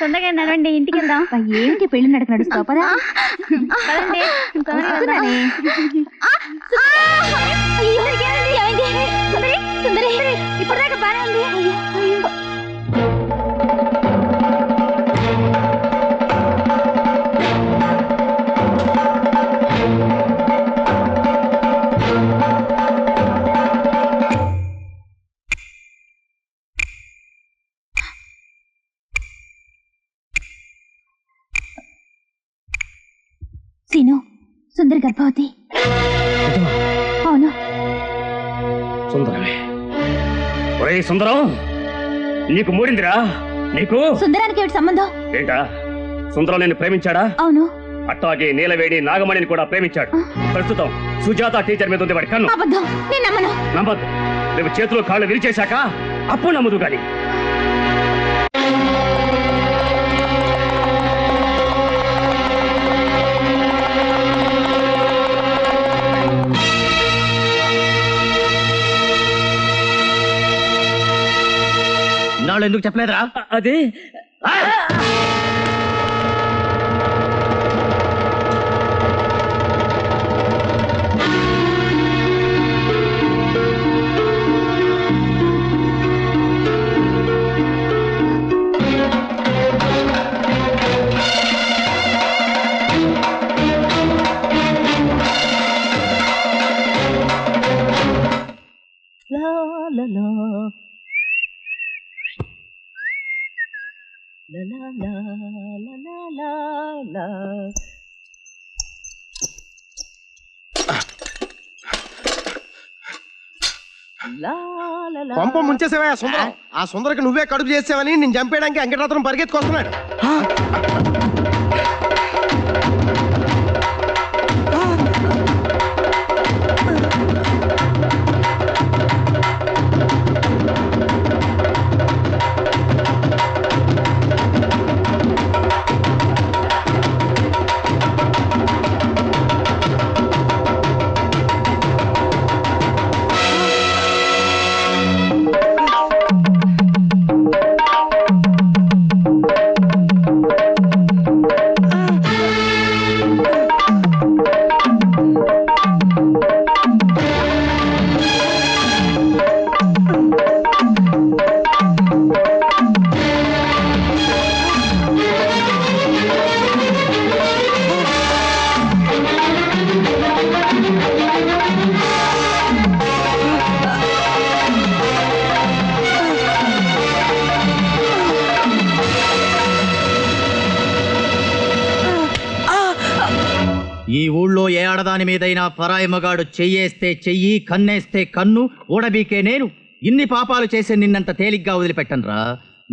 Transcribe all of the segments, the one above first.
తొందరగా నడవండి, ఇంటికి వెళ్దాం. ఏంటి పెళ్లి నడక నడుస్తావు? పదా ఇప్పుడు దాకా బాగా ఉంది. సీను, సుందరి గర్భవతి. అవును. సుందరమే. ఒరే సుందరం, నీకు మూడిందిరా. నీకు సుందరానికి ఏమిటి సంబంధం? ఏంటా, సుందరం నేను ప్రేమించాడా? అవును. అట్లాగే నీలవేడి నాగమణిని కూడా ప్రేమించాడు. ప్రస్తుతం సుజాత టీచర్ మీద ఉంది వాడి కన్ను. అబద్ధం, నేను నమ్మను. నమ్మద్దు. రేపు చేతులు కాళ్ళు విరిచేశాక అప్పుడు నమ్మదు. గాని నాళ్ళు ఎందుకు చెప్పలేదురా? అది కొంప ముంచేసావా సుందరం? ఆ సుందరకి నువ్వే కడుపు చేసావని నేను చంపేయడానికి వెంకటరత్నం పరిగెత్తుకొస్తున్నాడు. ఈ ఊళ్ళో ఏ ఆడదాని మీదైనా పరాయి మగాడు చెయ్యేస్తే చెయ్యి, కన్నేస్తే కన్ను, ఊడబీకే నేను ఇన్ని పాపాలు చేసే నిన్నంత తేలిగ్గా వదిలిపెట్టనురా.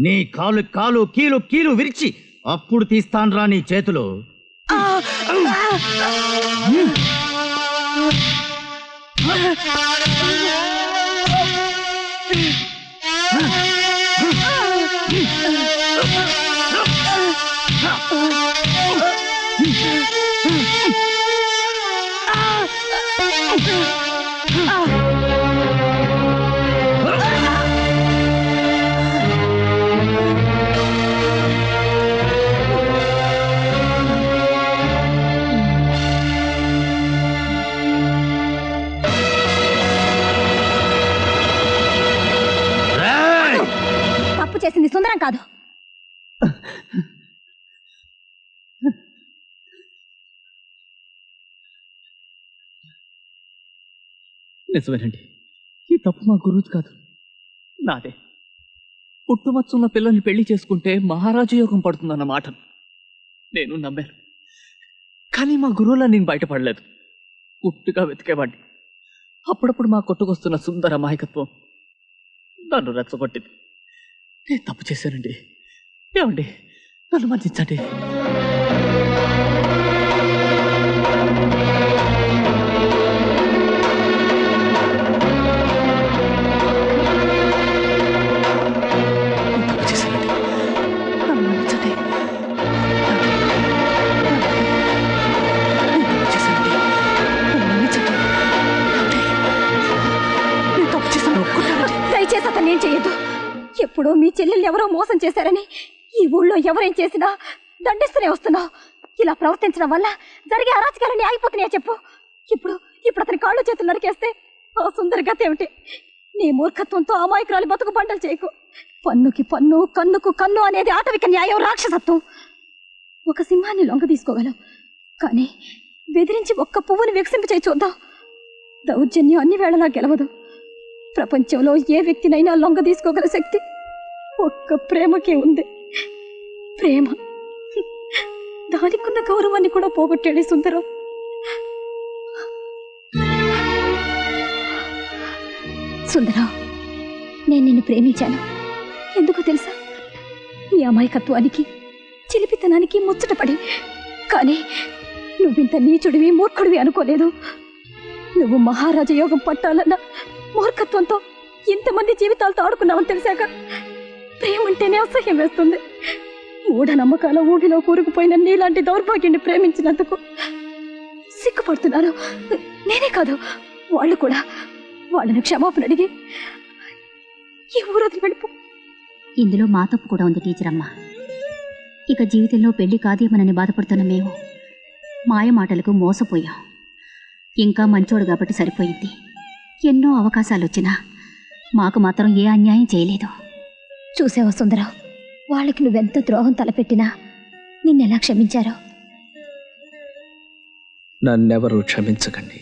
నీ కాలు కాలు కీలు కీలు విరిచి అప్పుడు తీస్తాన్రా నీ చేతులు. తప్పు చేసింది సుందరం కాదు. నిజమేనండి, ఈ తప్పు మా గురువుది కాదు, నాదే. పుట్టుమచ్చున్న పిల్లల్ని పెళ్లి చేసుకుంటే మహారాజు యోగం పడుతుందన్న మాటను నేను నమ్మాను. కానీ మా గురువులా నేను బయటపడలేదు. గుట్టుగా వెతికేవాడిని. అప్పుడప్పుడు మా కొట్టుకొస్తున్న సుందర అమాయకత్వం నన్ను రెచ్చగొట్టింది. నేను తప్పు చేశానండి. ఏమండి, నన్ను మన్నించండి. దయచేసి అతను ఏం చెయ్యదు. ఎప్పుడో మీ చెల్లెల్ని ఎవరో మోసం చేశారని ఈ ఊళ్ళో ఎవరేం చేసినా దండిస్తూనే వస్తున్నావు. ఇలా ప్రవర్తించడం వల్ల జరిగే అరాచకాలన్నీ ఆగిపోతున్నాయా చెప్పు. ఇప్పుడు అతని కాళ్ళు చేతులు నరికేస్తే ఆ సుందరి గతి ఏమిటి? నీ మూర్ఖత్వంతో అమాయకురాలి బతుకు పంటలు చేయకు. పన్నుకి పన్ను, కన్నుకు కన్ను అనేది ఆటవిక న్యాయం, రాక్షసత్వం. ఒక సింహాన్ని లొంగ తీసుకోగలవు, కానీ బెదిరించి ఒక్క పువ్వుని వికసింపచేయి చూద్దాం. దౌర్జన్యం అన్ని వేళలా గెలవదు. ప్రపంచంలో ఏ వ్యక్తినైనా లొంగ తీసుకోగల శక్తి ఒక్క ప్రేమకే ఉంది. ప్రేమ దానికున్న గౌరవాన్ని కూడా పోగొట్టాడు సుందరం. సుందరం, నేను నిన్ను ప్రేమించాను. ఎందుకో తెలుసా? నీ అమాయకత్వానికి, చిలిపితనానికి ముచ్చటపడి. కానీ నువ్వింత నీచుడివి, మూర్ఖుడివి అనుకోలేదు. నువ్వు మహారాజ యోగం పట్టాలన్న మూర్ఖత్వంతో ఇంతమంది జీవితాలతో ఆడుకున్నావని తెలిసాక ప్రేమంటేనే అసహ్యం వేస్తుంది. మూఢనమ్మకాల ఊబిలో కూరుకుపోయిన నీలాంటి దౌర్భాగ్యాన్ని ప్రేమించినందుకు సిగ్గుపడుతున్నారు. నేనే కాదు, వాళ్ళు కూడా. వాళ్ళని క్షమాపణ అడిగి ఈ ఊరు వదిలి వెళ్ళిపో. ఇందులో మా తప్పు కూడా ఉంది టీచర్ అమ్మ. ఇక జీవితంలో పెళ్లి కాదేమనని బాధపడుతున్న మేము మాయ మాటలకు మోసపోయాం. ఇంకా మంచోడు కాబట్టి సరిపోయింది. ఎన్నో అవకాశాలు వచ్చినా మాకు మాత్రం ఏ అన్యాయం చేయలేదు. చూసావా సుందరం, వాళ్ళకి నువ్వెంత ద్రోహం తలపెట్టినా నిన్నెలా క్షమించారో. నన్నెవరూ క్షమించకండి.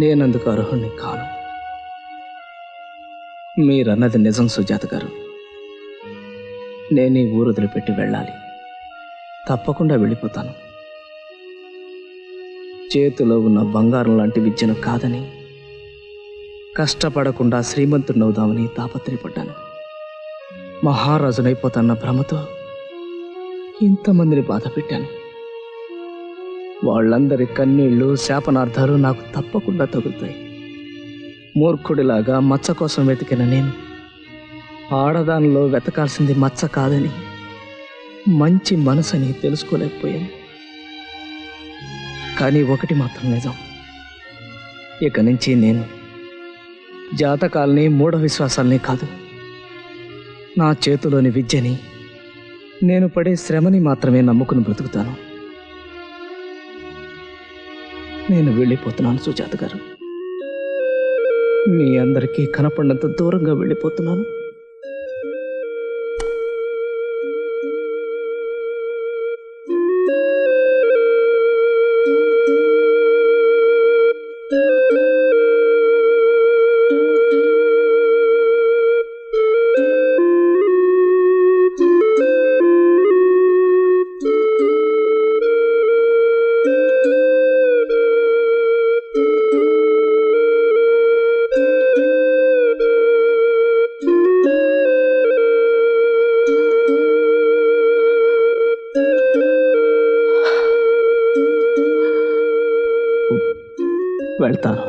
నేనందుకు అర్హుణ్ణి కాను. మీరన్నది నిజం సుజాత గారు. నేను ఈ ఊరు వదిలిపెట్టి వెళ్ళాలి. తప్పకుండా వెళ్ళిపోతాను. చేతిలో ఉన్న బంగారం లాంటి విద్యను కాదని, కష్టపడకుండా శ్రీమంతుడినవుదామని తాపత్రయపడ్డాను. మహారాజునైపోతన్న భ్రమతో ఇంతమందిని బాధ పెట్టాను. వాళ్ళందరి కన్నీళ్లు, శాపనార్థాలు నాకు తప్పకుండా తగులుతాయి. మూర్ఖుడిలాగా మచ్చ కోసం వెతికిన నేను ఆడదానిలో వెతకాల్సింది మచ్చ కాదని, మంచి మనసని తెలుసుకోలేకపోయాను. కానీ ఒకటి మాత్రం నిజం, ఇక నుంచి నేను జాతకాల్ని, మూఢ విశ్వాసాల్ని కాదు, నా చేతిలోని విద్యని, నేను పడే శ్రమని మాత్రమే నమ్ముకుని బ్రతుకుతాను. నేను వెళ్ళిపోతున్నాను సుజాత గారు. మీ అందరికీ కనపడినంత దూరంగా వెళ్ళిపోతున్నాను. వెళ్తాను.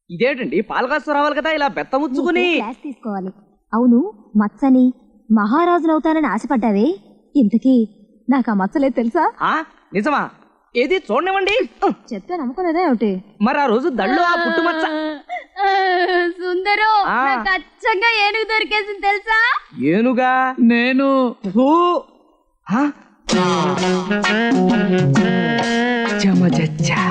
ఇదేంటండి, పాలకాస్తు రావాలి కదా, ఇలా బెత్తముచ్చుకుని క్లాస్ తీసుకోవాలి. అవును, మచ్చని మహారాజునవుతానని ఆశపడ్డావే, ఇంతకీ నాకు ఆ మచ్చలేదు తెలుసా? నిజమా? ఏది చూడనివ్వండి. చెప్తే నమ్మకలేదా ఏమిటి? మరి ఆ రోజు దళ్ళు ఆ పుట్టుమచ్చ సుందరు ఖచ్చితంగా ఏనుగు దొరికేసింది తెలుసా? ఏనుగా? నేను చెమచచ్చా